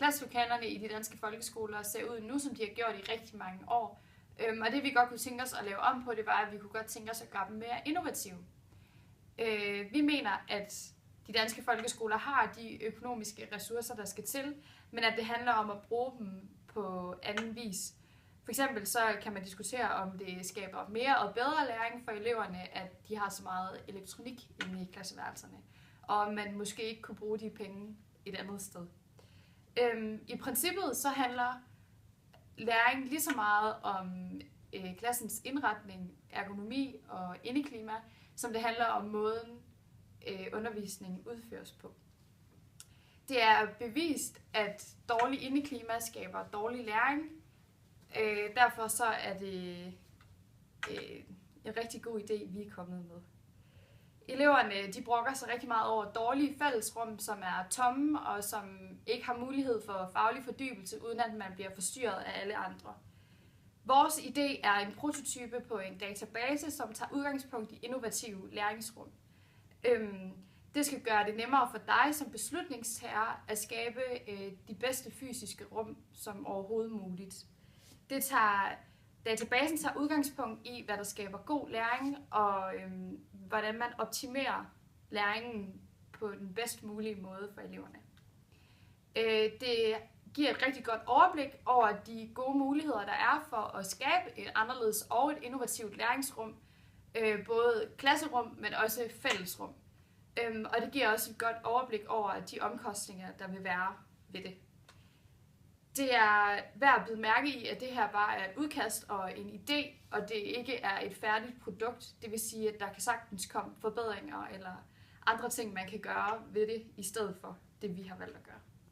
Klasselokalerne i de danske folkeskoler ser ud nu, som de har gjort i rigtig mange år. Og det vi godt kunne tænke os at lave om på, det var, at vi kunne godt tænke os at gøre dem mere innovative. Vi mener, at de danske folkeskoler har de økonomiske ressourcer, der skal til, men at det handler om at bruge dem på anden vis. For eksempel så kan man diskutere, om det skaber mere og bedre læring for eleverne, at de har så meget elektronik inde i klasseværelserne, og om man måske ikke kunne bruge de penge et andet sted. I princippet så handler læring lige så meget om klassens indretning, ergonomi og indeklima, som det handler om måden undervisningen udføres på. Det er bevist, at dårlig indeklima skaber dårlig læring. Derfor så er det en rigtig god idé, vi er kommet med. Eleverne de brokker sig rigtig meget over dårlige fællesrum, som er tomme og som ikke har mulighed for faglig fordybelse, uden at man bliver forstyrret af alle andre. Vores idé er en prototype på en database, som tager udgangspunkt i innovative læringsrum. Det skal gøre det nemmere for dig som beslutningsherre at skabe de bedste fysiske rum som overhovedet muligt. Databasen tager udgangspunkt i, hvad der skaber god læring, og hvordan man optimerer læringen på den bedst mulige måde for eleverne. Det giver et rigtig godt overblik over de gode muligheder, der er for at skabe et anderledes og et innovativt læringsrum, både klasserum, men også fællesrum. Og det giver også et godt overblik over de omkostninger, der vil være ved det. Det er værd at bide mærke i, at det her bare er et udkast og en idé, og det ikke er et færdigt produkt. Det vil sige, at der kan sagtens komme forbedringer eller andre ting, man kan gøre ved det, i stedet for det, vi har valgt at gøre.